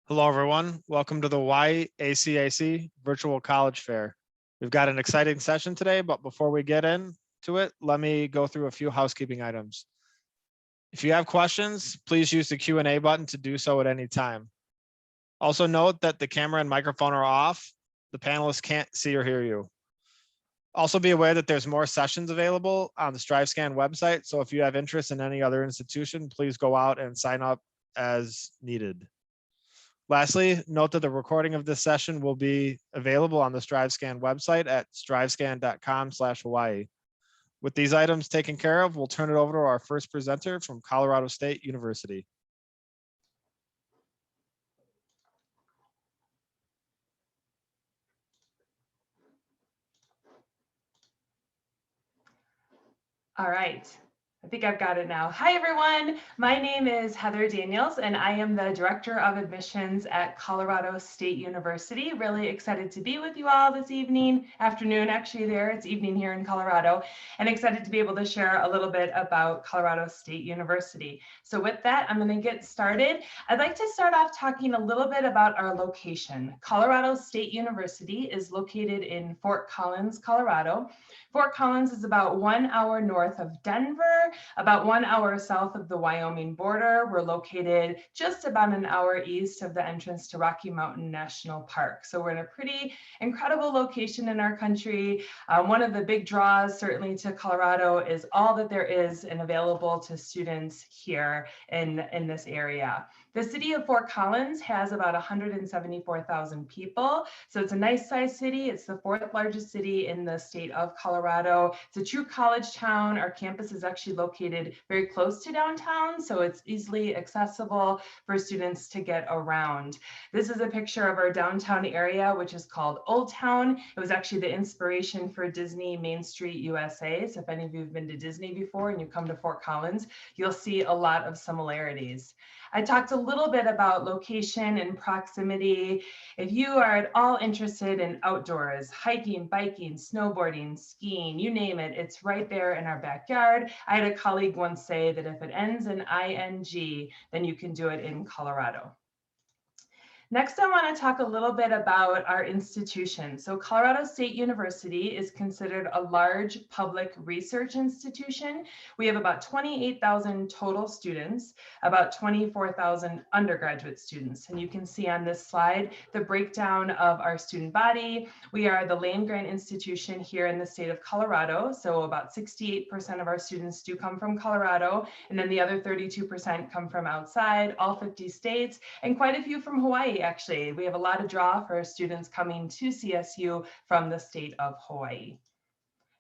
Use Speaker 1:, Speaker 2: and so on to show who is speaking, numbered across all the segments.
Speaker 1: Hello, everyone. Welcome to the YACAC Virtual College Fair. We've got an exciting session today, but before we get into it, let me go through a few housekeeping items. If you have questions, please use the Q&A button to do so at any time. Also note that the camera and microphone are off. The panelists can't see or hear you. Also be aware that there's more sessions available on the StriveScan website. So if you have interest in any other institution, please go out and sign up as needed. Lastly, note that the recording of this session will be available on the StriveScan website at strivescan.com/Hawaii. With these items taken care of, we'll turn it over to our first presenter from Colorado State University.
Speaker 2: All right, I think I've got it now. Hi, everyone. My name is Heather Daniels, and I am the Director of Admissions at Colorado State University. Really excited to be with you all this afternoon, actually there. It's evening here in Colorado, and excited to be able to share a little bit about Colorado State University. So with that, I'm going to get started. I'd like to start off talking a little bit about our location. Colorado State University is located in Fort Collins, Colorado. Fort Collins is about 1 hour north of Denver, about 1 hour south of the Wyoming border. We're located just about an hour east of the entrance to Rocky Mountain National Park. So we're in a pretty incredible location in our country. One of the big draws certainly to Colorado is all that there is and available to students here in this area. The city of Fort Collins has about 174,000 people. So it's a nice sized city. It's the fourth largest city in the state of Colorado. It's a true college town. Our campus is actually located very close to downtown, so it's easily accessible for students to get around. This is a picture of our downtown area, which is called Old Town. It was actually the inspiration for Disney Main Street USA. So if any of you have been to Disney before and you come to Fort Collins, you'll see a lot of similarities. I talked a little bit about location and proximity. If you are at all interested in outdoors, hiking, biking, snowboarding, skiing, you name it, it's right there in our backyard. I had a colleague once say that if it ends in ing, then you can do it in Colorado. Next, I want to talk a little bit about our institution. So Colorado State University is considered a large public research institution. We have about 28,000 total students, about 24,000 undergraduate students. And you can see on this slide the breakdown of our student body. We are the land-grant institution here in the state of Colorado. So about 68% of our students do come from Colorado, and then the other 32% come from outside, all 50 states, and quite a few from Hawaii. Actually, we have a lot of draw for students coming to CSU from the state of Hawaii.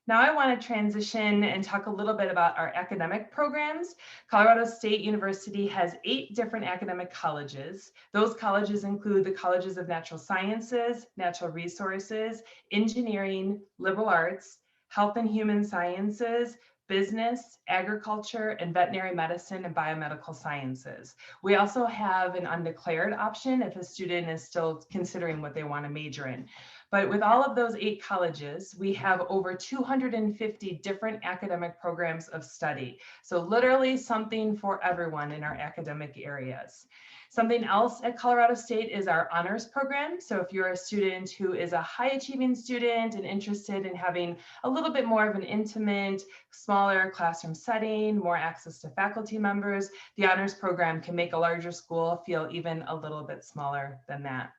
Speaker 2: Now I want to transition and talk a little bit about our academic programs. Colorado State University has 8 different academic colleges. Those colleges include the Colleges of Natural Sciences, Natural Resources, Engineering, Liberal Arts, Health and Human Sciences, Business, Agriculture, and Veterinary Medicine and Biomedical Sciences. We also have an undeclared option if a student is still considering what they want to major in. But with all of those 8 colleges, we have over 250 different academic programs of study. So literally something for everyone in our academic areas. Something else at Colorado State is our honors program. So if you're a student who is a high achieving student and interested in having a little bit more of an intimate, smaller classroom setting, more access to faculty members, the honors program can make a larger school feel even a little bit smaller than that.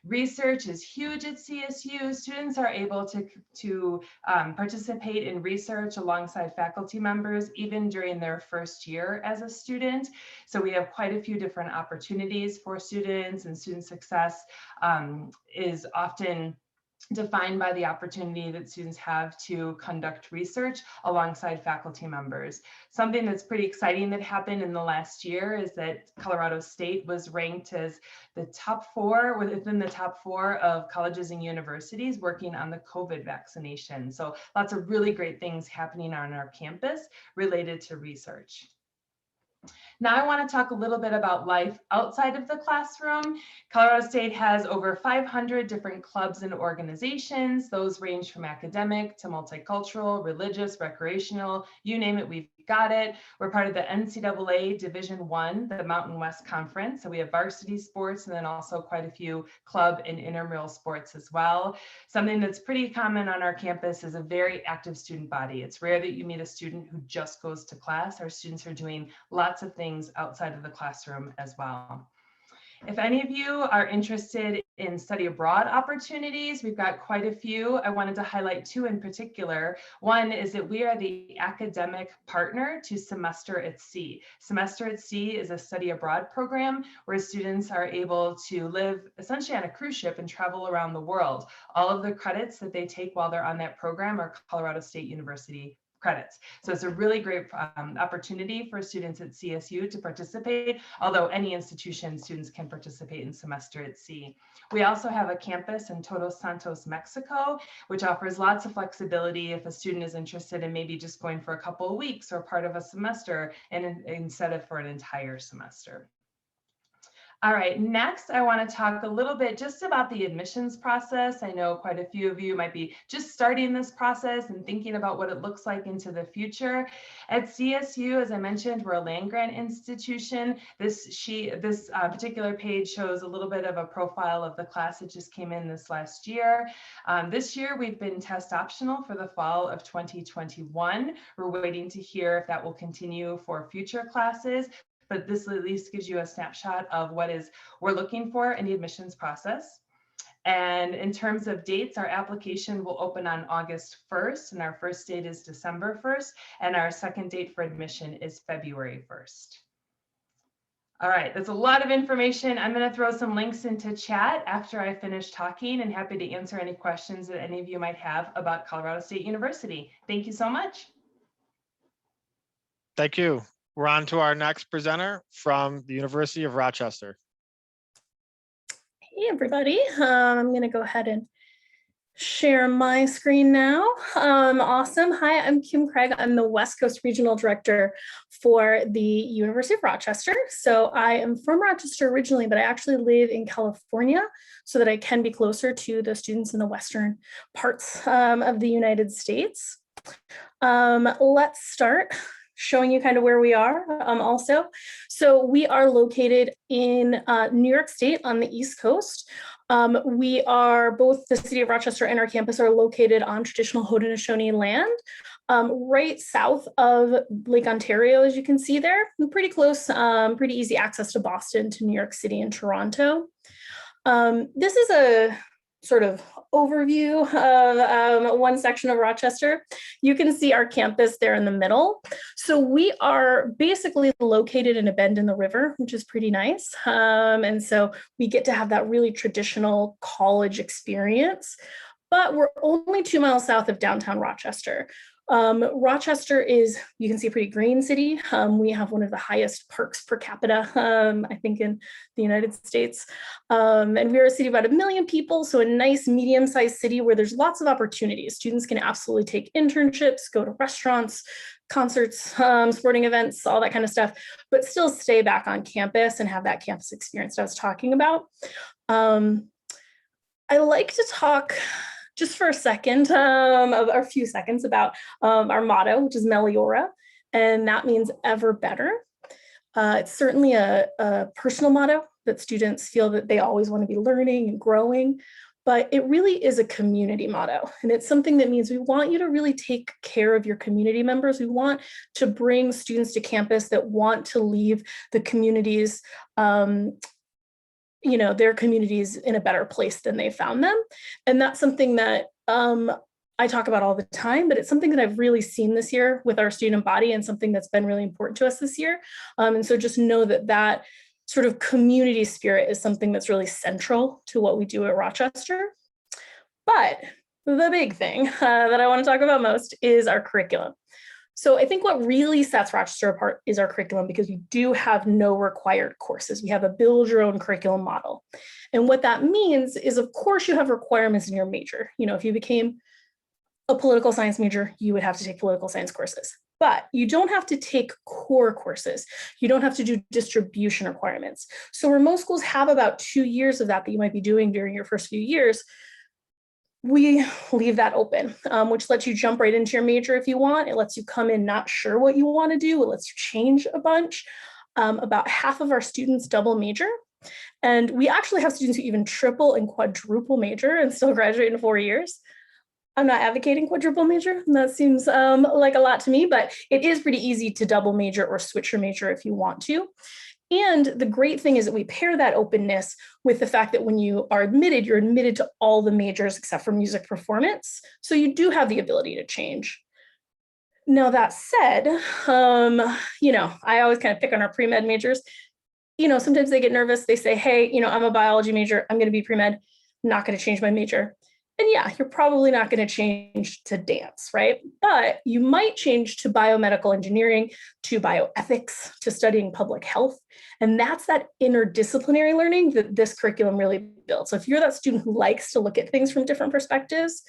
Speaker 2: Research is huge at CSU. Students are able to participate in research alongside faculty members, even during their first year as a student. So we have quite a few different opportunities for students, and student success is often defined by the opportunity that students have to conduct research alongside faculty members. Something that's pretty exciting that happened in the last year is that Colorado State was ranked as the top 4, within the top 4 of colleges and universities working on the COVID vaccination. So lots of really great things happening on our campus related to research. Now I want to talk a little bit about life outside of the classroom. Colorado State has over 500 different clubs and organizations. Those range from academic to multicultural, religious, recreational, you name it, we've got it. We're part of the NCAA Division I, the Mountain West Conference. So we have varsity sports and then also quite a few club and intramural sports as well. Something that's pretty common on our campus is a very active student body. It's rare that you meet a student who just goes to class. Our students are doing lots of things outside of the classroom as well. If any of you are interested in study abroad opportunities, we've got quite a few. I wanted to highlight two in particular. One is that we are the academic partner to Semester at Sea. Semester at Sea is a study abroad program where students are able to live essentially on a cruise ship and travel around the world. All of the credits that they take while they're on that program are Colorado State University credits. So it's a really great opportunity for students at CSU to participate, although any institution, students can participate in Semester at Sea. We also have a campus in Todos Santos, Mexico, which offers lots of flexibility if a student is interested in maybe just going for a couple of weeks or part of a semester and instead of for an entire semester. All right, next I want to talk a little bit just about the admissions process. I know quite a few of you might be just starting this process and thinking about what it looks like into the future. At CSU, as I mentioned, we're a land-grant institution. This particular page shows a little bit of a profile of the class that just came in this last year. This year, we've been test optional for the fall of 2021. We're waiting to hear if that will continue for future classes, but this at least gives you a snapshot of what we're looking for in the admissions process. And in terms of dates, our application will open on August 1st, and our first date is December 1st, and our second date for admission is February 1st. All right, that's a lot of information. I'm going to throw some links into chat after I finish talking, and happy to answer any questions that any of you might have about Colorado State University. Thank you so much.
Speaker 1: Thank you. We're on to our next presenter from the University of Rochester.
Speaker 3: Hey, everybody. I'm going to go ahead and share my screen now. Awesome. Hi, I'm Kim Craig. I'm the West Coast Regional Director for the University of Rochester. So I am from Rochester originally, but I actually live in California so that I can be closer to the students in the western parts of the United States. Let's start showing you kind of where we are also. So we are located in New York State on the East Coast. We are both the city of Rochester and our campus are located on traditional Haudenosaunee land, right south of Lake Ontario, as you can see there. We're pretty close, pretty easy access to Boston, to New York City and Toronto. This is a sort of overview of one section of Rochester. You can see our campus there in the middle. So we are basically located in a bend in the river, which is pretty nice. And so we get to have that really traditional college experience, but we're only 2 miles south of downtown Rochester. Rochester is, you can see, a pretty green city. We have one of the highest parks per capita, I think, in the United States. And we're a city of about 1 million people, so a nice medium-sized city where there's lots of opportunities. Students can absolutely take internships, go to restaurants, concerts, sporting events, all that kind of stuff, but still stay back on campus and have that campus experience that I was talking about. I like to talk just for a second, a few seconds, about our motto, which is Meliora, and that means ever better. It's certainly a personal motto that students feel that they always want to be learning and growing, but it really is a community motto. And it's something that means we want you to really take care of your community members. We want to bring students to campus that want to leave the communities, their communities in a better place than they found them. And that's something that I talk about all the time, but it's something that I've really seen this year with our student body and something that's been really important to us this year. And so just know that that sort of community spirit is something that's really central to what we do at Rochester. But the big thing that I want to talk about most is our curriculum. So I think what really sets Rochester apart is our curriculum, because we do have no required courses. We have a build your own curriculum model. And what that means is, of course, you have requirements in your major. If you became a political science major, you would have to take political science courses. But you don't have to take core courses. You don't have to do distribution requirements. So where most schools have about 2 years of that you might be doing during your first few years, we leave that open, which lets you jump right into your major if you want. It lets you come in not sure what you want to do. It lets you change a bunch. About half of our students double major. And we actually have students who even triple and quadruple major and still graduate in 4 years. I'm not advocating quadruple major. That seems like a lot to me, but it is pretty easy to double major or switch your major if you want to. And the great thing is that we pair that openness with the fact that when you are admitted, you're admitted to all the majors except for music performance. So you do have the ability to change. Now, that said, I always kind of pick on our pre-med majors. Sometimes they get nervous. They say, hey, I'm a biology major. I'm going to be pre-med, not going to change my major. And yeah, you're probably not going to change to dance, right? But you might change to biomedical engineering, to bioethics, to studying public health. And that's that interdisciplinary learning that this curriculum really builds. So if you're that student who likes to look at things from different perspectives,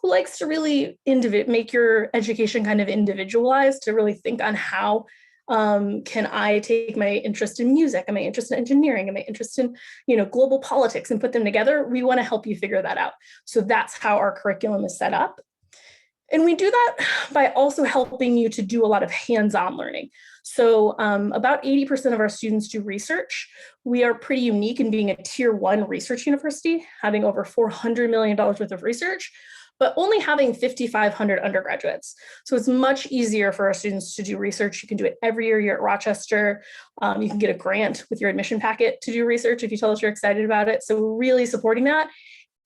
Speaker 3: who likes to really make your education kind of individualized, to really think on how can I take my interest in music? Am I interested in engineering? Am I interested in, global politics and put them together? We want to help you figure that out. So that's how our curriculum is set up. And we do that by also helping you to do a lot of hands-on learning. So about 80% of our students do research. We are pretty unique in being a tier 1 research university, having over $400 million worth of research, but only having 5,500 undergraduates. So it's much easier for our students to do research. You can do it every year. You're at Rochester. You can get a grant with your admission packet to do research if you tell us you're excited about it. So we're really supporting that.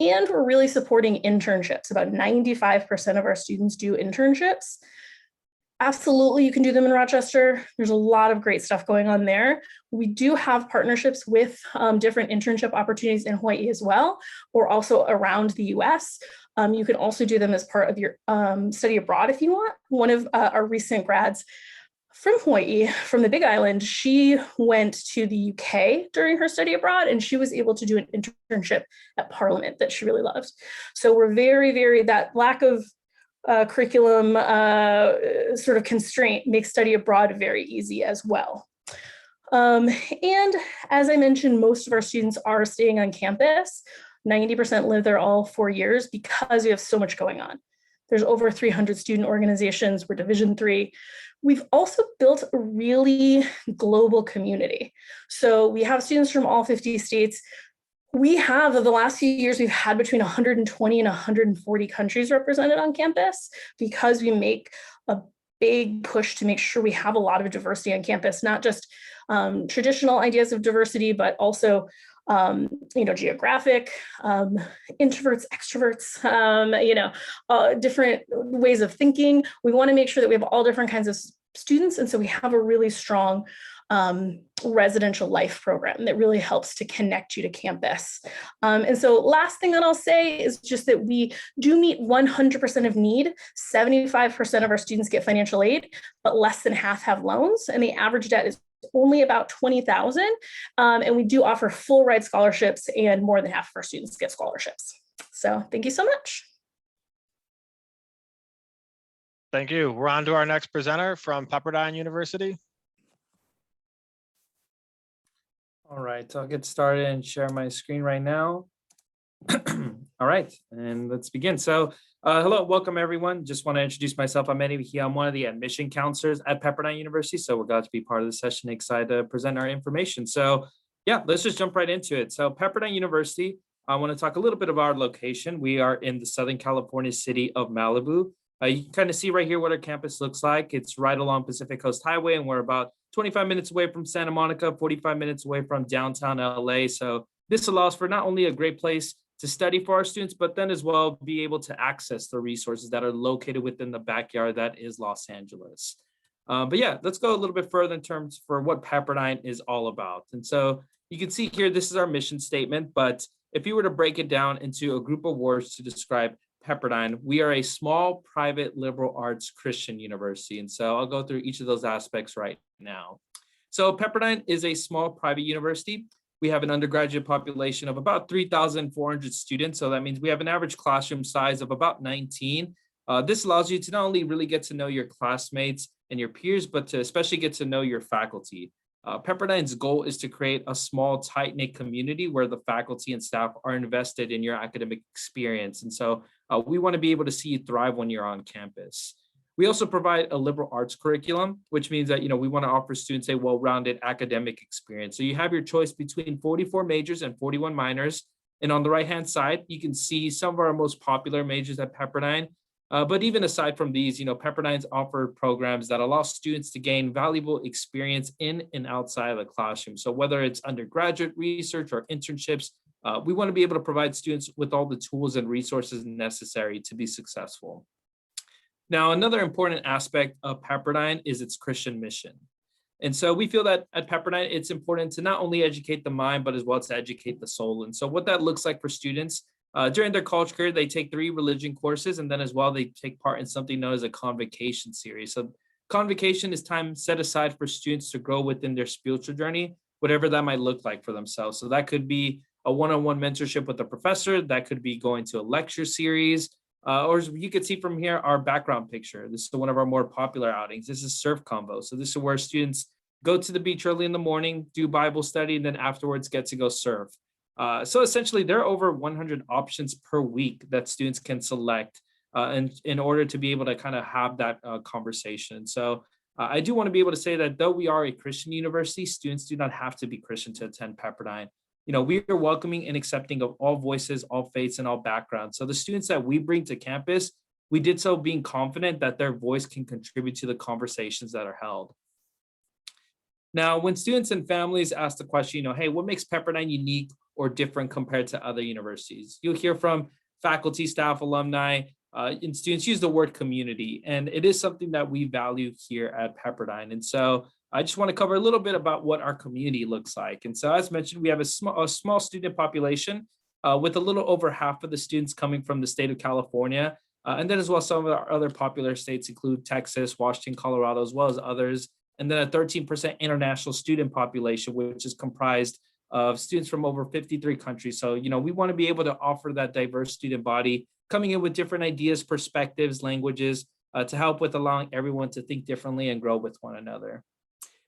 Speaker 3: And we're really supporting internships. About 95% of our students do internships. Absolutely, you can do them in Rochester. There's a lot of great stuff going on there. We do have partnerships with different internship opportunities in Hawaii as well, or also around the US. You can also do them as part of your study abroad if you want. One of our recent grads from Hawaii, from the Big Island, she went to the UK during her study abroad, and she was able to do an internship at Parliament that she really loved. So we're very, very, that lack of curriculum sort of constraint makes study abroad very easy as well. And as I mentioned, most of our students are staying on campus. 90% live there all 4 years because we have so much going on. There's over 300 student organizations. We're Division III. We've also built a really global community. So we have students from all 50 states. We have, over the last few years, we've had between 120 and 140 countries represented on campus because we make a big push to make sure we have a lot of diversity on campus, not just traditional ideas of diversity, but also geographic, introverts, extroverts, different ways of thinking. We want to make sure that we have all different kinds of students. And so we have a really strong residential life program that really helps to connect you to campus. And so last thing that I'll say is just that we do meet 100% of need. 75% of our students get financial aid, but less than half have loans. And the average debt is only about $20,000. And we do offer full ride scholarships, and more than half of our students get scholarships. So thank you so much.
Speaker 1: Thank you. We're on to our next presenter from Pepperdine University.
Speaker 4: All right, I'll get started and share my screen right now. All right, and let's begin. So hello, welcome everyone. Just want to introduce myself. I'm Eddie here. I'm one of the admission counselors at Pepperdine University. So we're glad to be part of the session, excited to present our information. So yeah, let's just jump right into it. So Pepperdine University, I want to talk a little bit about our location. We are in the Southern California city of Malibu. You can kind of see right here what our campus looks like. It's right along Pacific Coast Highway, and we're about 25 minutes away from Santa Monica, 45 minutes away from downtown LA. So this allows for not only a great place to study for our students, but then as well be able to access the resources that are located within the backyard that is Los Angeles. But yeah, let's go a little bit further in terms for what Pepperdine is all about. And so you can see here, this is our mission statement, but if you were to break it down into a group of words to describe Pepperdine, we are a small private liberal arts Christian university. And so I'll go through each of those aspects right now. So Pepperdine is a small private university. We have an undergraduate population of about 3,400 students. So that means we have an average classroom size of about 19. This allows you to not only really get to know your classmates and your peers, but to especially get to know your faculty. Pepperdine's goal is to create a small, tight-knit community where the faculty and staff are invested in your academic experience. And so we want to be able to see you thrive when you're on campus. We also provide a liberal arts curriculum, which means that, we want to offer students a well-rounded academic experience. So you have your choice between 44 majors and 41 minors. And on the right-hand side, you can see some of our most popular majors at Pepperdine. But even aside from these, Pepperdine's offer programs that allow students to gain valuable experience in and outside of the classroom. So whether it's undergraduate research or internships, we want to be able to provide students with all the tools and resources necessary to be successful. Now, another important aspect of Pepperdine is its Christian mission. And so we feel that at Pepperdine, it's important to not only educate the mind, but as well to educate the soul. And so what that looks like for students, during their college career, they take 3 religion courses, and then as well, they take part in something known as a convocation series. So convocation is time set aside for students to grow within their spiritual journey, whatever that might look like for themselves. So that could be a one-on-one mentorship with a professor, that could be going to a lecture series, or as you could see from here, our background picture. This is one of our more popular outings. This is Surf Convo. So this is where students go to the beach early in the morning, do Bible study, and then afterwards get to go surf. So essentially, there are over 100 options per week that students can select in order to be able to kind of have that conversation. So I do want to be able to say that though we are a Christian university, students do not have to be Christian to attend Pepperdine. We are welcoming and accepting of all voices, all faiths, and all backgrounds. So the students that we bring to campus, we did so being confident that their voice can contribute to the conversations that are held. Now, when students and families ask the question, hey, what makes Pepperdine unique or different compared to other universities? You'll hear from faculty, staff, alumni, and students use the word community. And it is something that we value here at Pepperdine. And so I just want to cover a little bit about what our community looks like. And so as mentioned, we have a small student population with a little over half of the students coming from the state of California. And then as well, some of our other popular states include Texas, Washington, Colorado, as well as others. And then a 13% international student population, which is comprised of students from over 53 countries. So, we want to be able to offer that diverse student body coming in with different ideas, perspectives, languages to help with allowing everyone to think differently and grow with one another.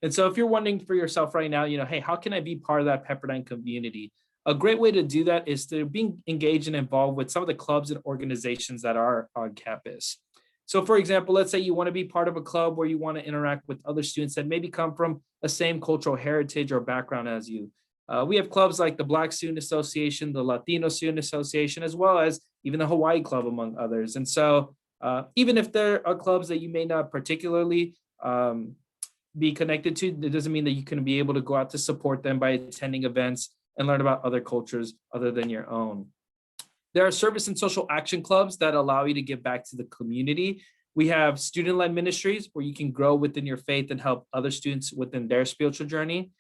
Speaker 4: And so if you're wondering for yourself right now, hey, how can I be part of that Pepperdine community? A great way to do that is to be engaged and involved with some of the clubs and organizations that are on campus. So for example, let's say you want to be part of a club where you want to interact with other students that maybe come from the same cultural heritage or background as you. We have clubs like the Black Student Association, the Latino Student Association, as well as even the Hawaii Club, among others. And so even if there are clubs that you may not particularly be connected to, it doesn't mean that you can be able to go out to support them by attending events and learn about other cultures other than your own. There are service and social action clubs that allow you to give back to the community. We have student-led ministries where you can grow within your faith and help other students within their spiritual journey.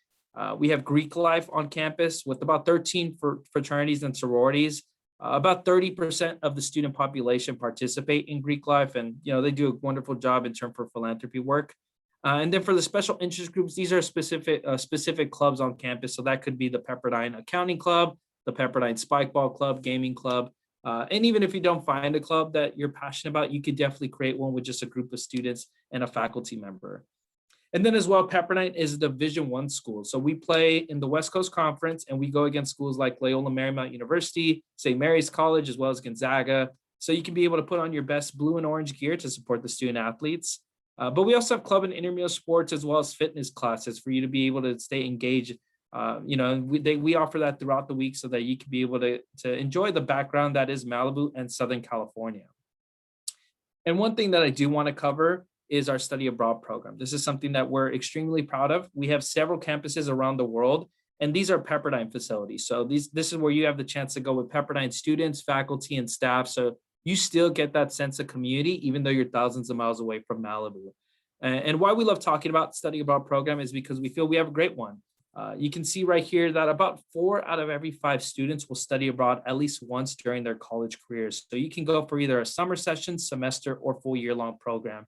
Speaker 4: We have Greek life on campus with about 13 fraternities and sororities. About 30% of the student population participate in Greek life, and they do a wonderful job in terms of philanthropy work. And then for the special interest groups, these are specific clubs on campus. So that could be the Pepperdine Accounting Club, the Pepperdine Spikeball Club, Gaming Club. And even if you don't find a club that you're passionate about, you could definitely create one with just a group of students and a faculty member. And then as well, Pepperdine is a Division I school. So we play in the West Coast Conference, and we go against schools like Loyola Marymount University, St. Mary's College, as well as Gonzaga. So you can be able to put on your best blue and orange gear to support the student athletes. But we also have club and intramural sports as well as fitness classes for you to be able to stay engaged. We offer that throughout the week so that you can be able to enjoy the background that is Malibu and Southern California. And one thing that I do want to cover is our study abroad program. This is something that we're extremely proud of. We have several campuses around the world, and these are Pepperdine facilities. So this is where you have the chance to go with Pepperdine students, faculty, and staff. So you still get that sense of community, even though you're thousands of miles away from Malibu. And why we love talking about study abroad program is because we feel we have a great one. You can see right here that about 4 out of every 5 students will study abroad at least once during their college careers. So you can go for either a summer session, semester, or full year-long program.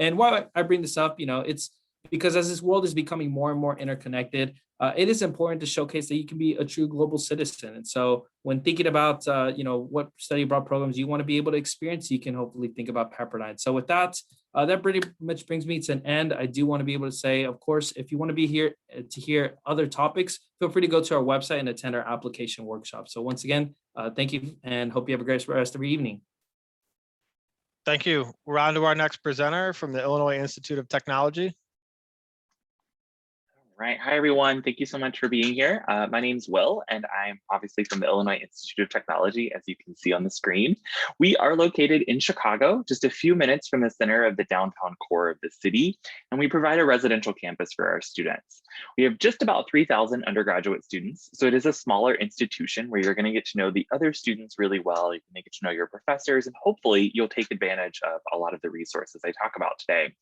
Speaker 4: And why I bring this up, it's because as this world is becoming more and more interconnected, it is important to showcase that you can be a true global citizen. And so when thinking about, what study abroad programs you want to be able to experience, you can hopefully think about Pepperdine. So with that, That pretty much brings me to an end. I do want to be able to say, of course, if you want to be here to hear other topics, feel free to go to our website and attend our application workshop. So once again, thank you and hope you have a great rest of your evening.
Speaker 1: Thank you. We're on to our next presenter from the Illinois Institute of Technology.
Speaker 5: Right. Hi, everyone. Thank you so much for being here. My name's Will, and I'm obviously from the Illinois Institute of Technology, as you can see on the screen. We are located in Chicago, just a few minutes from the center of the downtown core of the city, and we provide a residential campus for our students. We have just about 3,000 undergraduate students, so it is a smaller institution where you're going to get to know the other students really well. You can get to know your professors, and hopefully you'll take advantage of a lot of the resources I talk about today.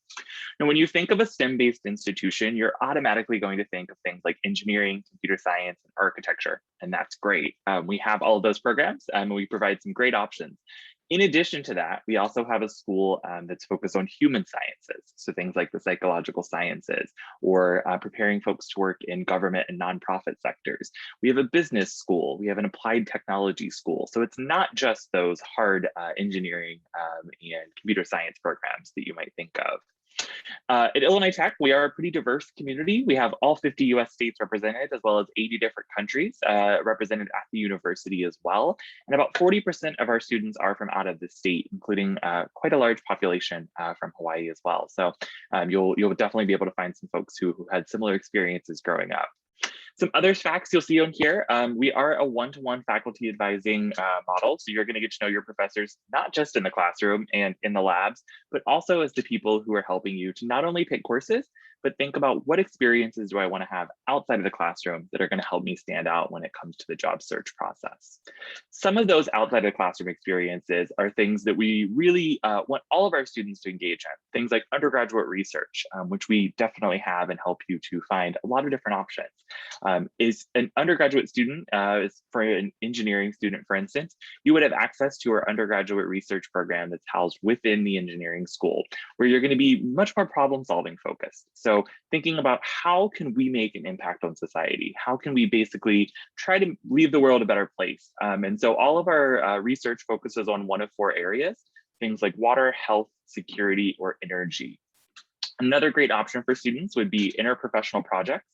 Speaker 5: Now, when you think of a STEM-based institution, you're automatically going to think of things like engineering, computer science, and architecture, and that's great. We have all of those programs, and we provide some great options. In addition to that, we also have a school that's focused on human sciences, so things like the psychological sciences, or preparing folks to work in government and nonprofit sectors. We have a business school, we have an applied technology school, so it's not just those hard engineering and computer science programs that you might think of. At Illinois Tech, we are a pretty diverse community. We have all 50 US states represented, as well as 80 different countries represented at the university as well. And about 40% of our students are from out of the state, including quite a large population from Hawaii as well. So you'll definitely be able to find some folks who had similar experiences growing up. Some other facts you'll see on here, we are a one-to-one faculty advising model. So you're going to get to know your professors, not just in the classroom and in the labs, but also as the people who are helping you to not only pick courses, but think about what experiences do I want to have outside of the classroom that are going to help me stand out when it comes to the job search process. Some of those outside of the classroom experiences are things that we really want all of our students to engage in, things like undergraduate research, which we definitely have and help you to find a lot of different options. Is an undergraduate student, for an engineering student, for instance, you would have access to our undergraduate research program that's housed within the engineering school, where you're going to be much more problem solving focused. So thinking about how can we make an impact on society? How can we basically try to leave the world a better place? And so all of our research focuses on one of four areas, things like water, health, security, or energy. Another great option for students would be interprofessional projects.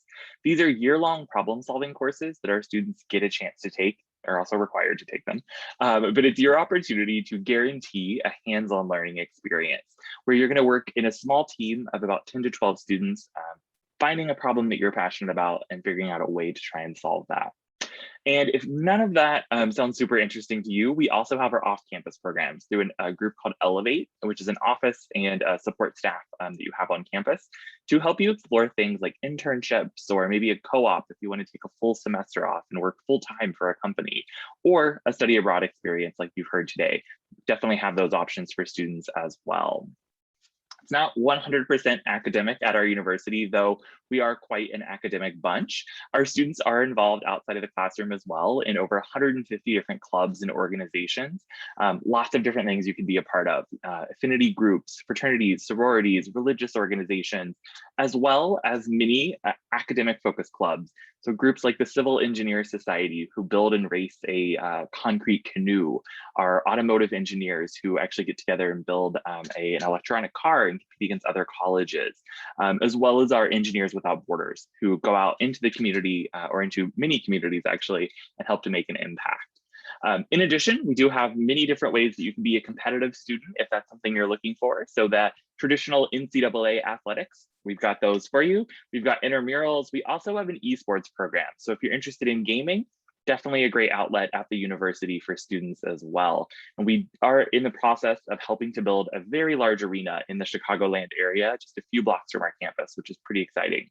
Speaker 5: These are year-long problem-solving courses that our students get a chance to take, are also required to take them. But it's your opportunity to guarantee a hands-on learning experience where you're going to work in a small team of about 10 to 12 students, finding a problem that you're passionate about and figuring out a way to try and solve that. And if none of that sounds super interesting to you, we also have our off-campus programs through a group called Elevate, which is an office and support staff that you have on campus to help you explore things like internships or maybe a co-op if you want to take a full semester off and work full-time for a company, or a study abroad experience like you've heard today. Definitely have those options for students as well. It's not 100% academic at our university, though we are quite an academic bunch. Our students are involved outside of the classroom as well in over 150 different clubs and organizations. Lots of different things you can be a part of, affinity groups, fraternities, sororities, religious organizations, as well as many academic focused clubs. So groups like the Civil Engineer Society, who build and race a concrete canoe, our automotive engineers who actually get together and build an electronic car and compete against other colleges, as well as our Engineers Without Borders, who go out into the community or into many communities actually and help to make an impact. In addition, we do have many different ways that you can be a competitive student if that's something you're looking for. So that traditional NCAA athletics, we've got those for you. We've got intramurals. We also have an esports program. So if you're interested in gaming, definitely a great outlet at the university for students as well. And we are in the process of helping to build a very large arena in the Chicagoland area, just a few blocks from our campus, which is pretty exciting.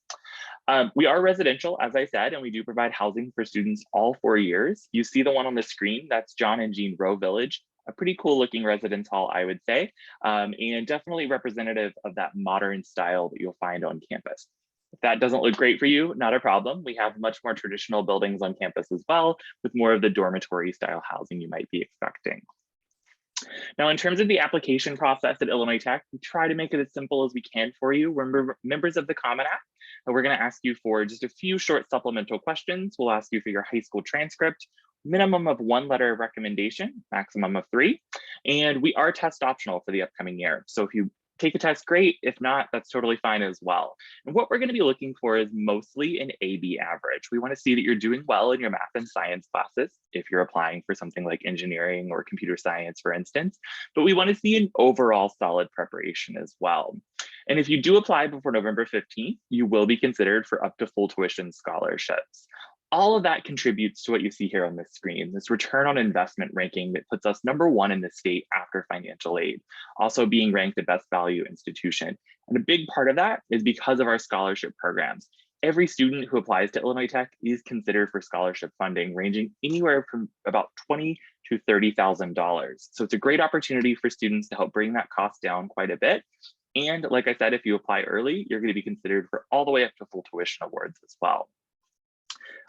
Speaker 5: We are residential, as I said, and we do provide housing for students all 4 years. You see the one on the screen, that's John and Jean Rowe Village, a pretty cool looking residence hall, I would say, and definitely representative of that modern style that you'll find on campus. If that doesn't look great for you, not a problem. We have much more traditional buildings on campus as well, with more of the dormitory style housing you might be expecting. Now, in terms of the application process at Illinois Tech, we try to make it as simple as we can for you. We're members of the Common App, and we're going to ask you for just a few short supplemental questions. We'll ask you for your high school transcript, minimum of 1 letter of recommendation, maximum of 3, and we are test optional for the upcoming year. So if you take a test, great. If not, that's totally fine as well. And what we're going to be looking for is mostly an AB average. We want to see that you're doing well in your math and science classes if you're applying for something like engineering or computer science, for instance, but we want to see an overall solid preparation as well. And if you do apply before November 15th, you will be considered for up to full tuition scholarships. All of that contributes to what you see here on this screen, this return on investment ranking that puts us #1 in the state after financial aid, also being ranked the best value institution. And a big part of that is because of our scholarship programs. Every student who applies to Illinois Tech is considered for scholarship funding, ranging anywhere from about $20,000 to $30,000. So it's a great opportunity for students to help bring that cost down quite a bit. And like I said, if you apply early, you're going to be considered for all the way up to full tuition awards as well.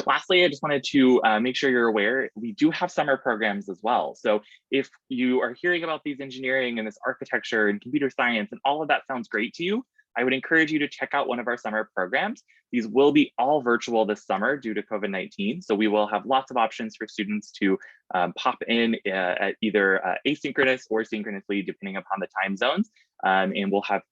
Speaker 5: Lastly, I just wanted to make sure you're aware, we do have summer programs as well. So if you are hearing about these engineering and this architecture and computer science and all of that sounds great to you, I would encourage you to check out one of our summer programs. These will be all virtual this summer due to COVID-19. So we will have lots of options for students to pop in at either asynchronous or synchronously, depending upon the time zones. And we'll have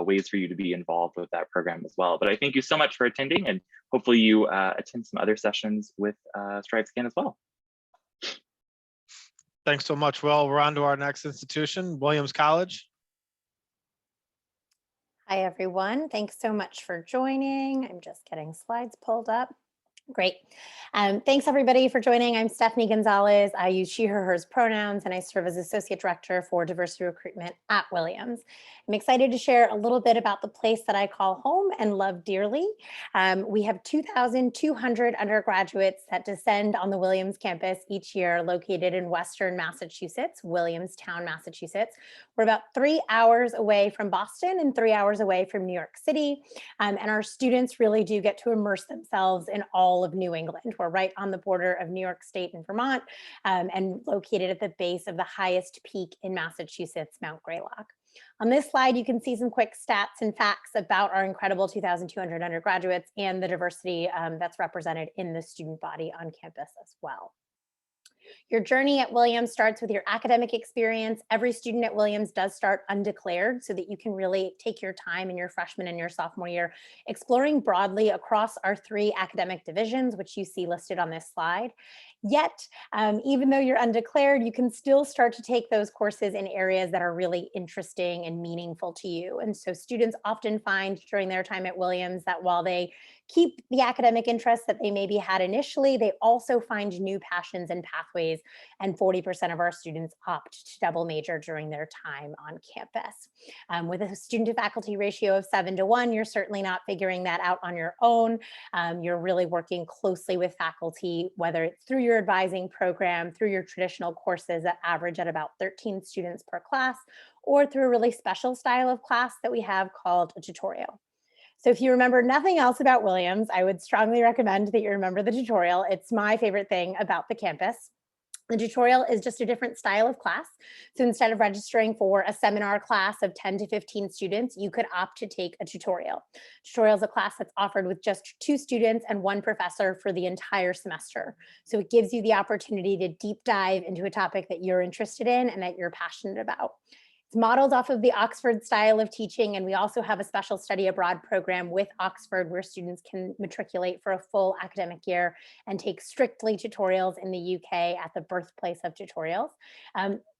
Speaker 5: ways for you to be involved with that program as well. But I thank you so much for attending, and hopefully you attend some other sessions with StriveScan as well.
Speaker 1: Thanks so much, Will. We're on to our next institution, Williams College.
Speaker 6: Hi, everyone. Thanks so much for joining. I'm just getting slides pulled up. Great. Thanks, everybody, for joining. I'm Stephanie Gonzalez. I use she, her, hers pronouns, and I serve as Associate Director for Diversity Recruitment at Williams. I'm excited to share a little bit about the place that I call home and love dearly. We have 2,200 undergraduates that descend on the Williams campus each year, located in Western Massachusetts, Williamstown, Massachusetts. We're about 3 hours away from Boston and 3 hours away from New York City. And our students really do get to immerse themselves in all of New England. We're right on the border of New York State and Vermont, and located at the base of the highest peak in Massachusetts, Mount Greylock. On this slide, you can see some quick stats and facts about our incredible 2,200 undergraduates and the diversity that's represented in the student body on campus as well. Your journey at Williams starts with your academic experience. Every student at Williams does start undeclared so that you can really take your time in your freshman and your sophomore year, exploring broadly across our 3 academic divisions, which you see listed on this slide. Yet, even though you're undeclared, you can still start to take those courses in areas that are really interesting and meaningful to you. And so students often find during their time at Williams that while they keep the academic interests that they maybe had initially, they also find new passions and pathways, and 40% of our students opt to double major during their time on campus. With a student to faculty ratio of 7:1, you're certainly not figuring that out on your own. You're really working closely with faculty, whether it's through your advising program, through your traditional courses that average at about 13 students per class, or through a really special style of class that we have called a tutorial. So if you remember nothing else about Williams, I would strongly recommend that you remember the tutorial. It's my favorite thing about the campus. The tutorial is just a different style of class. So instead of registering for a seminar class of 10 to 15 students, you could opt to take a tutorial. Tutorial is a class that's offered with just 2 students and 1 professor for the entire semester. So it gives you the opportunity to deep dive into a topic that you're interested in and that you're passionate about. It's modeled off of the Oxford style of teaching, and we also have a special study abroad program with Oxford where students can matriculate for a full academic year and take strictly tutorials in the UK at the birthplace of tutorials.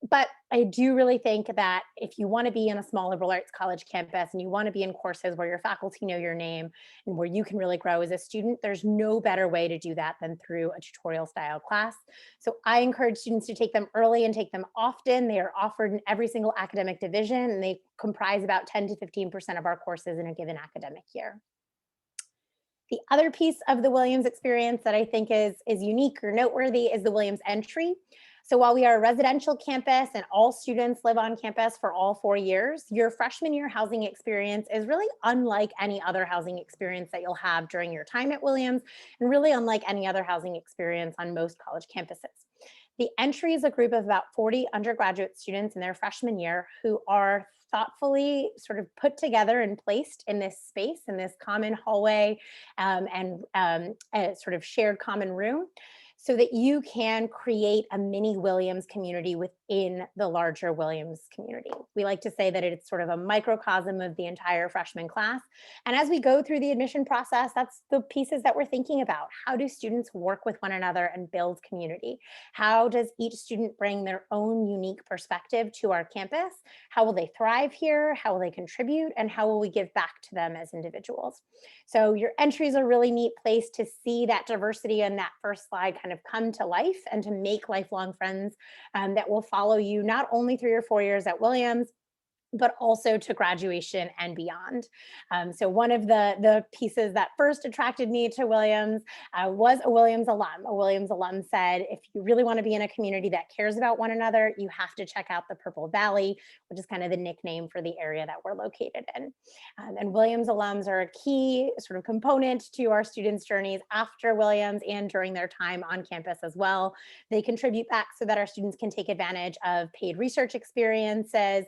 Speaker 6: But I do really think that if you want to be in a small liberal arts college campus and you want to be in courses where your faculty know your name and where you can really grow as a student, there's no better way to do that than through a tutorial style class. So I encourage students to take them early and take them often. They are offered in every single academic division, and they comprise about 10 to 15% of our courses in a given academic year. The other piece of the Williams experience that I think is unique or noteworthy is the Williams entry. So while we are a residential campus and all students live on campus for all 4 years, your freshman year housing experience is really unlike any other housing experience that you'll have during your time at Williams, and really unlike any other housing experience on most college campuses. The entry is a group of about 40 undergraduate students in their freshman year who are thoughtfully sort of put together and placed in this space, in this common hallway and a sort of shared common room. so that you can create a mini Williams community within the larger Williams community. We like to say that it's sort of a microcosm of the entire freshman class. And as we go through the admission process, that's the pieces that we're thinking about. How do students work with one another and build community? How does each student bring their own unique perspective to our campus? How will they thrive here? How will they contribute? And how will we give back to them as individuals? So your entry is a really neat place to see that diversity in that first slide kind of come to life and to make lifelong friends that will follow you not only through your 4 years at Williams, but also to graduation and beyond. So one of the pieces that first attracted me to Williams was a Williams alum. A Williams alum said, if you really want to be in a community that cares about one another, you have to check out the Purple Valley, which is kind of the nickname for the area that we're located in. And Williams alums are a key sort of component to our students' journeys after Williams and during their time on campus as well. They contribute back so that our students can take advantage of paid research experiences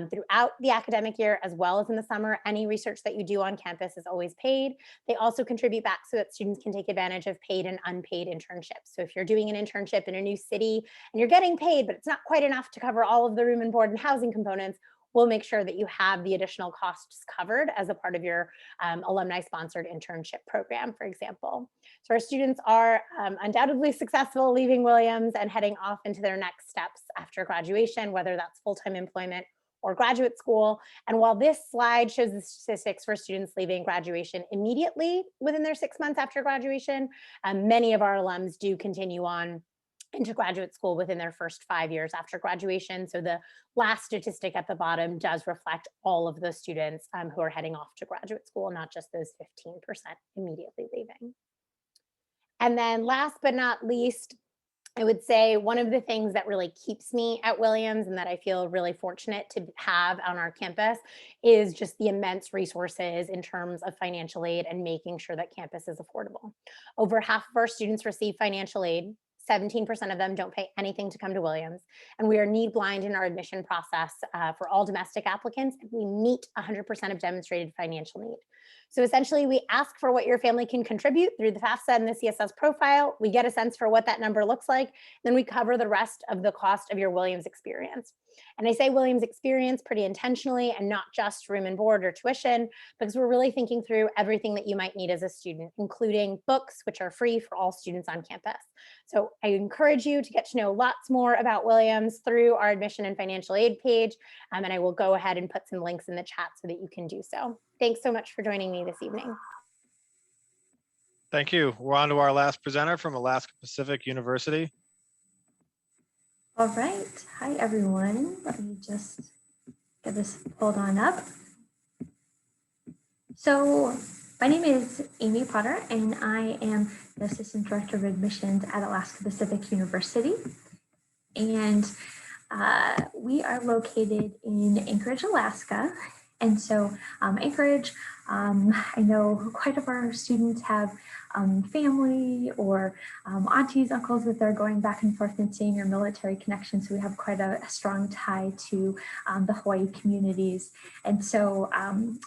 Speaker 6: throughout the academic year, as well as in the summer. Any research that you do on campus is always paid. They also contribute back so that students can take advantage of paid and unpaid internships. So if you're doing an internship in a new city and you're getting paid, but it's not quite enough to cover all of the room and board and housing components, we'll make sure that you have the additional costs covered as a part of your alumni-sponsored internship program, for example. So our students are undoubtedly successful leaving Williams and heading off into their next steps after graduation, whether that's full-time employment or graduate school. And while this slide shows the statistics for students leaving graduation immediately within their 6 months after graduation, many of our alums do continue on into graduate school within their first 5 years after graduation. So the last statistic at the bottom does reflect all of the students who are heading off to graduate school, not just those 15% immediately leaving. And then last but not least, I would say one of the things that really keeps me at Williams and that I feel really fortunate to have on our campus is just the immense resources in terms of financial aid and making sure that campus is affordable. Over half of our students receive financial aid. 17% of them don't pay anything to come to Williams. And we are need blind in our admission process for all domestic applicants. And we meet 100% of demonstrated financial need. So essentially, we ask for what your family can contribute through the FAFSA and the CSS profile. We get a sense for what that number looks like. Then we cover the rest of the cost of your Williams experience. And I say Williams experience pretty intentionally and not just room and board or tuition, because we're really thinking through everything that you might need as a student, including books, which are free for all students on campus. So I encourage you to get to know lots more about Williams through our admission and financial aid page. And I will go ahead and put some links in the chat so that you can do so. Thanks so much for joining me this evening.
Speaker 1: Thank you. We're on to our last presenter from Alaska Pacific University.
Speaker 7: All right. Hi, everyone. Let me just get this pulled on up. So my name is Amy Potter, and I am the Assistant Director of Admissions at Alaska Pacific University. And we are located in Anchorage, Alaska. And so Anchorage, I know quite a our students have family or aunties, uncles that they're going back and forth and seeing, your military connections. So we have quite a strong tie to the Hawaii communities. And so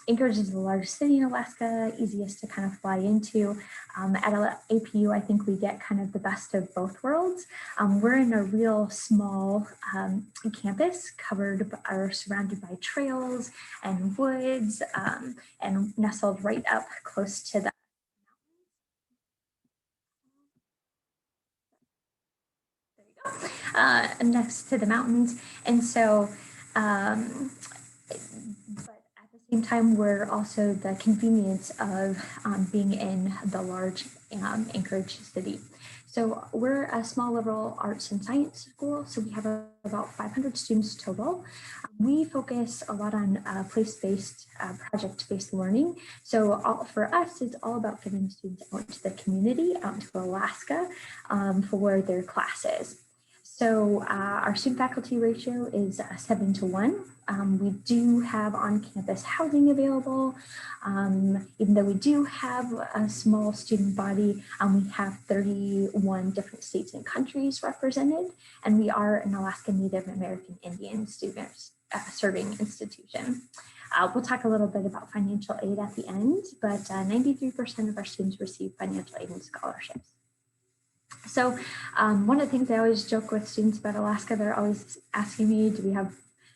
Speaker 7: Anchorage is the largest city in Alaska, easiest to kind of fly into. At APU, I think we get kind of the best of both worlds. We're in a real small campus covered or surrounded by trails and woods and nestled right up close to the next to the mountains. And so, but at the same time, we're also the convenience of being in the large Anchorage city. So we're a small liberal arts and science school. So we have about 500 students total. We focus a lot on place-based, project-based learning. So for us, it's all about getting students out to the community, out to Alaska for their classes. So our student faculty ratio is 7-to-1. We do have on-campus housing available. Even though we do have a small student body, we have 31 different states and countries represented, and we are an Alaska Native American Indian students serving institution. We'll talk a little bit about financial aid at the end, but 93% of our students receive financial aid and scholarships. So one of the things I always joke with students about Alaska, they're always asking me,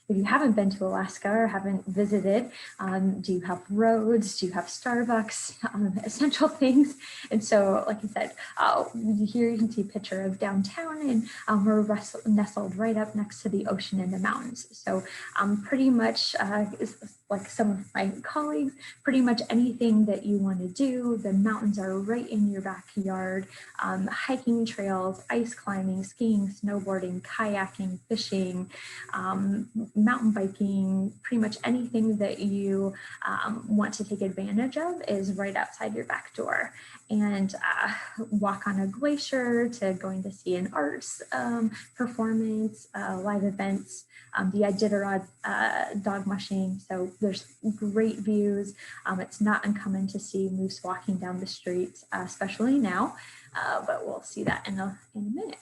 Speaker 7: if you haven't been to Alaska or haven't visited, do you have roads? Do you have Starbucks? Essential things. And so, like I said, here you can see a picture of downtown, and we're nestled right up next to the ocean and the mountains. So pretty much, like some of my colleagues, pretty much anything that you want to do, the mountains are right in your backyard. Hiking trails, ice climbing, skiing, snowboarding, kayaking, fishing, mountain biking, pretty much anything that you want to take advantage of is right outside your back door. And walk on a glacier to going to see an arts performance, live events, the Iditarod dog mushing. So there's great views. It's not uncommon to see moose walking down the street, especially now, but we'll see that in a minute.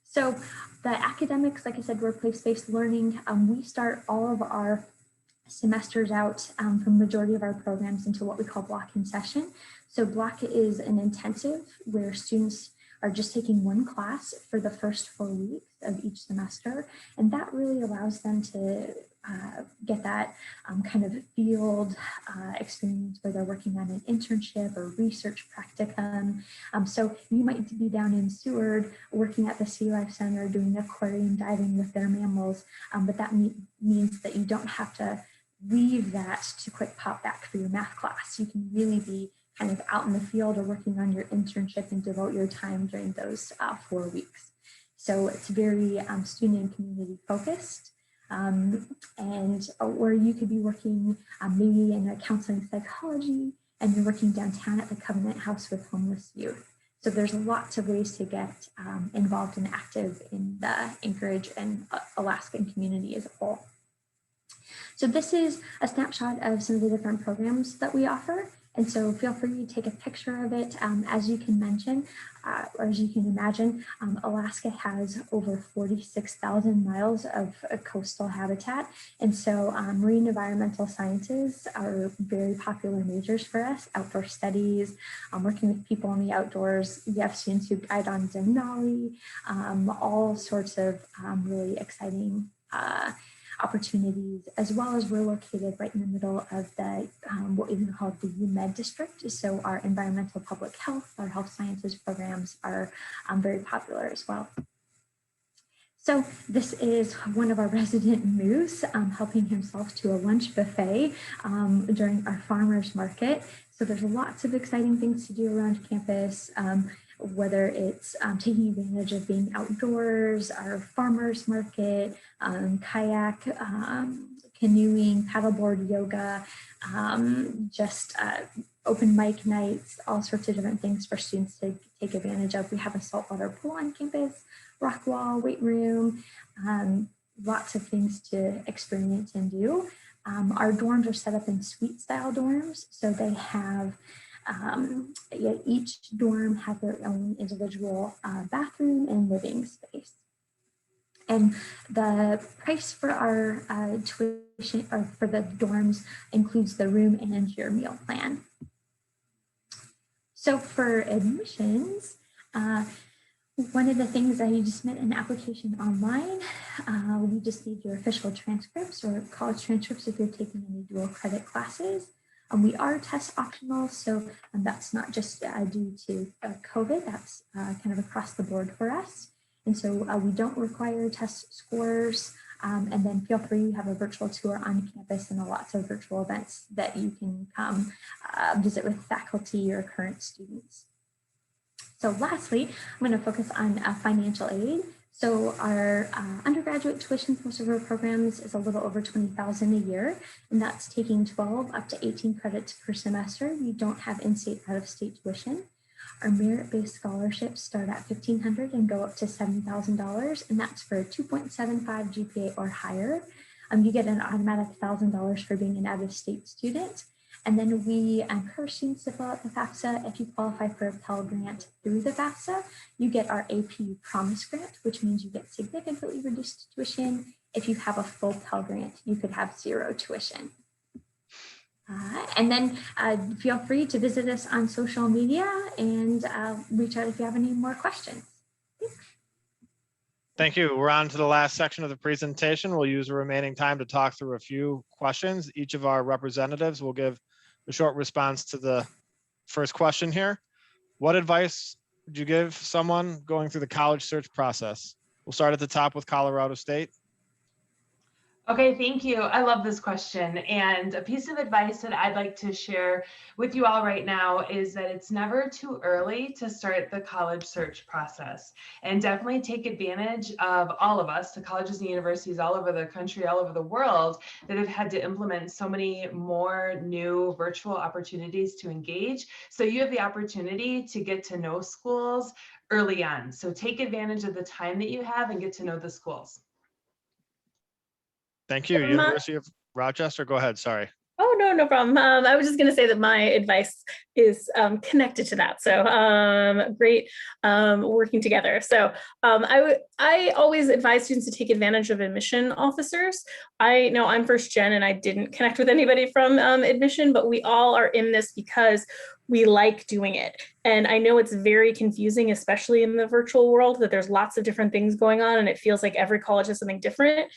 Speaker 7: So the academics, like I said, workplace-based learning, we start all of our semesters out from the majority of our programs into what we call block in session. So block is an intensive where students are just taking one class for the first 4 weeks of each semester. And that really allows them to get that kind of field experience where they're working on an internship or research practicum. So you might be down in Seward working at the Sea Life Center doing aquarium diving with their mammals, but that means that you don't have to leave that to quick pop back for your math class. You can really be kind of out in the field or working on your internship and devote your time during those 4 weeks. So it's very student and community focused. Or you could be working maybe in a counseling psychology and you're working downtown at the Covenant House with homeless youth. So there's lots of ways to get involved and active in the Anchorage and Alaskan community as a whole. So this is a snapshot of some of the different programs that we offer. And so feel free to take a picture of it. As you can mention, or as you can imagine, Alaska has over 46,000 miles of coastal habitat. And so marine environmental sciences are very popular majors for us. Outdoor studies, working with people in the outdoors. We have students who guide on Denali, all sorts of really exciting opportunities, as well as we're located right in the middle of the what we call the UMed district. So our environmental public health, our health sciences programs are very popular as well. So this is one of our resident moose helping himself to a lunch buffet during our farmers market. So there's lots of exciting things to do around campus. Whether it's taking advantage of being outdoors, our farmers market, kayak, canoeing, paddleboard yoga, just open mic nights, all sorts of different things for students to take advantage of. We have a saltwater pool on campus, rock wall, weight room, lots of things to experience and do. Our dorms are set up in suite style dorms, so they have each dorm has their own individual bathroom and living space. And the price for our tuition or for the dorms includes the room and your meal plan. So for admissions, one of the things that you just submit an application online. We just need your official transcripts or college transcripts if you're taking any dual credit classes. We are test optional, so that's not just due to COVID, that's kind of across the board for us. And so we don't require test scores, and then feel free, we have a virtual tour on campus and lots of virtual events that you can come visit with faculty or current students. So lastly, I'm going to focus on financial aid. So our undergraduate tuition for most of our programs is a little over $20,000 a year, and that's taking 12 up to 18 credits per semester. We don't have in-state, out-of-state tuition. Our merit-based scholarships start at $1,500 and go up to $7,000, and that's for a 2.75 GPA or higher. You get an automatic $1,000 for being an out-of-state student. And then we encourage students to fill out the FAFSA. If you qualify for a Pell Grant through the FAFSA, you get our AP Promise Grant, which means you get significantly reduced tuition. If you have a full Pell Grant, you could have 0 tuition. And then feel free to visit us on social media and reach out if you have any more questions.
Speaker 1: Thank you. We're on to the last section of the presentation. We'll use the remaining time to talk through a few questions. Each of our representatives will give a short response to the first question here. What advice would you give someone going through the college search process? We'll start at the top with Colorado State.
Speaker 2: Okay, thank you. I love this question. And a piece of advice that I'd like to share with you all right now is that it's never too early to start the college search process. And definitely take advantage of all of us, the colleges and universities all over the country, all over the world, that have had to implement so many more new virtual opportunities to engage. So you have the opportunity to get to know schools early on. So take advantage of the time that you have and get to know the schools.
Speaker 1: Thank you. University of Rochester, go ahead, sorry.
Speaker 3: Oh, no, no problem. I was just going to say that my advice is connected to that. So great working together. So I always advise students to take advantage of admission officers. I know I'm first gen and I didn't connect with anybody from admission, but we all are in this because we like doing it. And I know it's very confusing, especially in the virtual world, that there's lots of different things going on and it feels like every college has something different.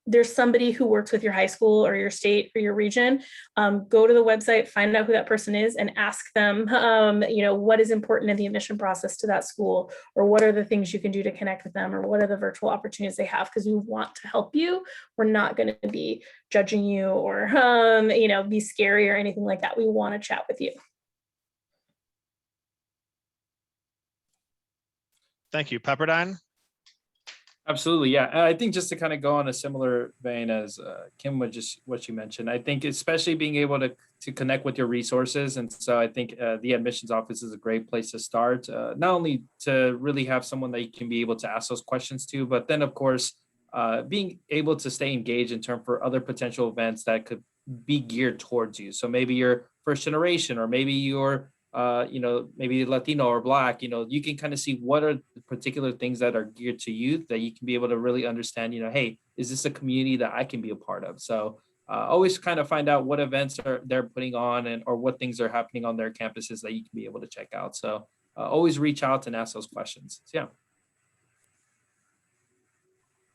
Speaker 3: There's somebody who works with your high school or your state or your region. Go to the website, find out who that person is and ask them, what is important in the admission process to that school, or what are the things you can do to connect with them, or what are the virtual opportunities they have, because we want to help you. We're not going to be judging you or, be scary or anything like that. We want to chat with you.
Speaker 1: Thank you. Pepperdine?
Speaker 4: Absolutely, yeah. I think just to kind of go on a similar vein as Kim, what you mentioned, I think especially being able to connect with your resources. And so I think the admissions office is a great place to start, not only to really have someone that you can be able to ask those questions to, but then of course, being able to stay engaged in terms for other potential events that could be geared towards you. So maybe you're first generation, or maybe you're maybe Latino or Black, you can kind of see what are the particular things that are geared to you that you can be able to really understand, hey, is this a community that I can be a part of? So always kind of find out what events they're putting on or what things are happening on their campuses that you can be able to check out. So always reach out and ask those questions. So, yeah.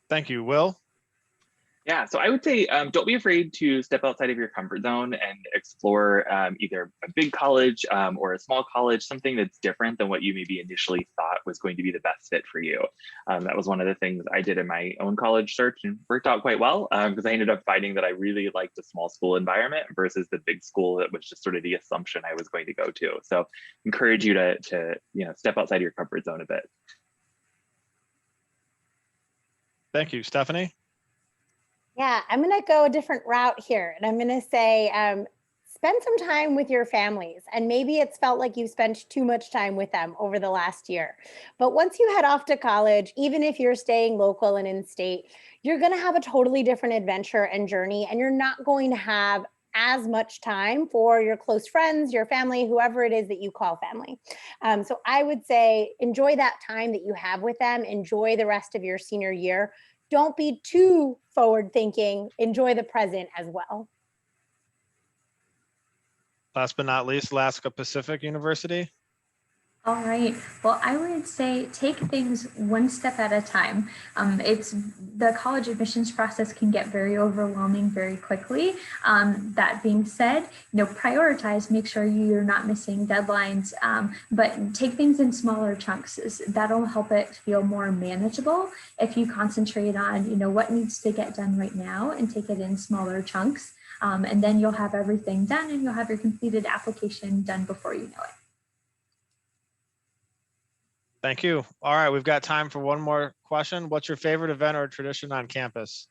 Speaker 1: Thank you. Will?
Speaker 5: Yeah, so I would say don't be afraid to step outside of your comfort zone and explore either a big college or a small college, something that's different than what you maybe initially thought was going to be the best fit for you. That was one of the things I did in my own college search and worked out quite well because I ended up finding that I really liked a small school environment versus the big school that was just sort of the assumption I was going to go to. So encourage you to step outside your comfort zone a bit.
Speaker 1: Thank you. Stephanie?
Speaker 6: Yeah, I'm going to go a different route here. And I'm going to say, spend some time with your families. And maybe it's felt like you spent too much time with them over the last year. But once you head off to college, even if you're staying local and in state, you're going to have a totally different adventure and journey. And you're not going to have as much time for your close friends, your family, whoever it is that you call family. So I would say enjoy that time that you have with them. Enjoy the rest of your senior year. Don't be too forward thinking. Enjoy the present as well.
Speaker 1: Last but not least, Alaska Pacific University.
Speaker 7: All right. Well, I would say take things one step at a time. It's the college admissions process can get very overwhelming very quickly. That being said, prioritize, make sure you're not missing deadlines, but take things in smaller chunks. That'll help it feel more manageable if you concentrate on, what needs to get done right now and take it in smaller chunks. And then you'll have everything done and you'll have your completed application done before you know it.
Speaker 1: Thank you. All right, we've got time for one more question. What's your favorite event or tradition on campus?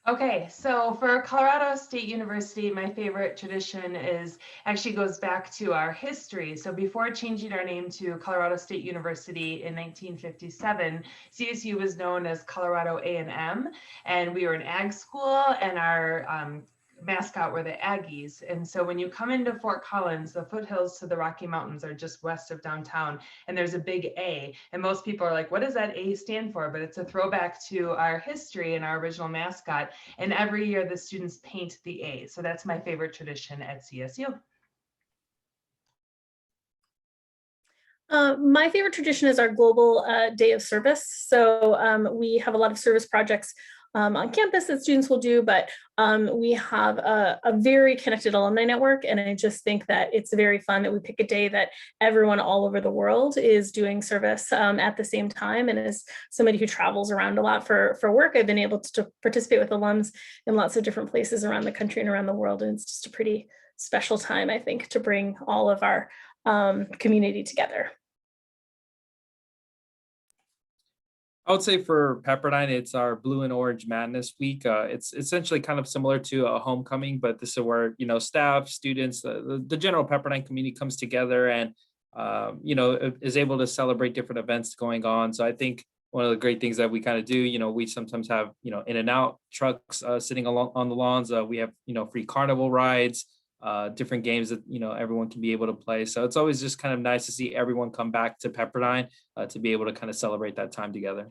Speaker 2: Okay, so for Colorado State University, my favorite tradition actually goes back to our history. So before changing our name to Colorado State University in 1957, CSU was known as Colorado A&M, and we were an ag school, and our mascot were the Aggies. And so when you come into Fort Collins, the foothills to the Rocky Mountains are just west of downtown, and there's a big A. And most people are like, what does that A stand for? But it's a throwback to our history and our original mascot. And every year the students paint the A. So that's my favorite tradition at CSU.
Speaker 3: My favorite tradition is our global day of service. So we have a lot of service projects on campus that students will do, but we have a very connected alumni network. And I just think that it's very fun that we pick a day that everyone all over the world is doing service at the same time. And as somebody who travels around a lot for work, I've been able to participate with alums in lots of different places around the country and around the world. And it's just a pretty special time, I think, to bring all of our community together.
Speaker 4: I would say for Pepperdine, it's our Blue and Orange Madness Week. It's essentially kind of similar to a homecoming, but this is where, you know, staff, students, the general Pepperdine community comes together and, you know, is able to celebrate different events going on. So I think one of the great things that we kind of do, you know, we sometimes have, you know, in and out trucks sitting along on the lawns. We have, you know, free carnival rides, different games that, you know, everyone can be able to play. So it's always just kind of nice to see everyone come back to Pepperdine to be able to kind of celebrate that time together.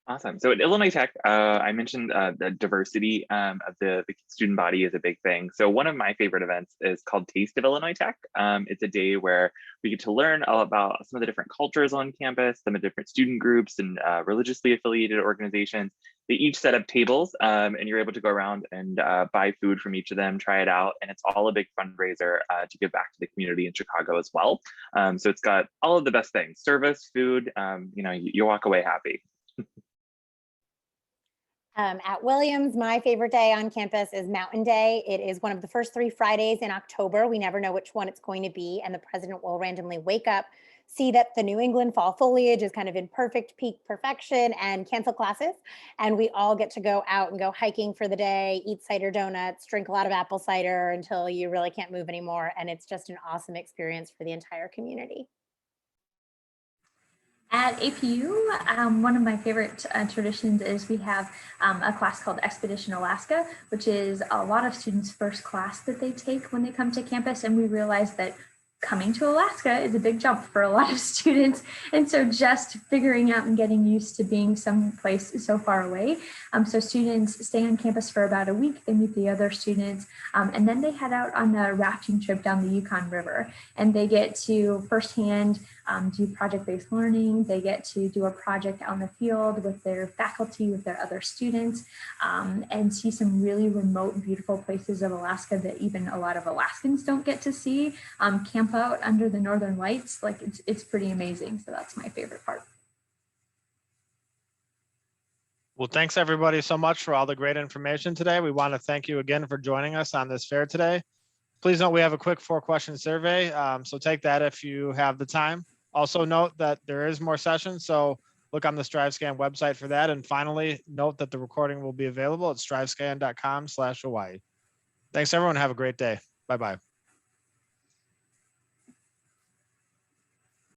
Speaker 5: Awesome. So at Illinois Tech, I mentioned the diversity of the student body is a big thing. So one of my favorite events is called Taste of Illinois Tech. It's a day where we get to learn all about some of the different cultures on campus, some of the different student groups and religiously affiliated organizations. They each set up tables and you're able to go around and buy food from each of them, try it out. And it's all a big fundraiser to give back to the community in Chicago as well. So it's got all of the best things, service, food, you know, you walk away happy.
Speaker 6: At Williams, my favorite day on campus is Mountain Day. It is one of the first 3 Fridays in October. We never know which one it's going to be, and the president will randomly wake up, see that the New England fall foliage is kind of in perfect peak perfection, and cancel classes. And we all get to go out and go hiking for the day, eat cider donuts, drink a lot of apple cider until you really can't move anymore. And it's just an awesome experience for the entire community.
Speaker 7: At APU, one of my favorite traditions is we have a class called Expedition Alaska, which is a lot of students' first class that they take when they come to campus. And we realize that coming to Alaska is a big jump for a lot of students. And so just figuring out and getting used to being someplace so far away. So students stay on campus for about a week, they meet the other students, and then they head out on a rafting trip down the Yukon River. And they get to firsthand do project-based learning. They get to do a project on the field with their faculty, with their other students, and see some really remote, beautiful places of Alaska that even a lot of Alaskans don't get to see. Camp out under the northern lights, like it's pretty amazing. So that's my favorite part.
Speaker 1: Well, thanks everybody so much for all the great information today. We want to thank you again for joining us on this fair today. Please note we have a quick 4-question survey, so take that if you have the time. Also note that there is more sessions, so look on the StriveScan website for that. And finally, note that the recording will be available at strivescan.com/Hawaii. Thanks everyone, have a great day. Bye-bye.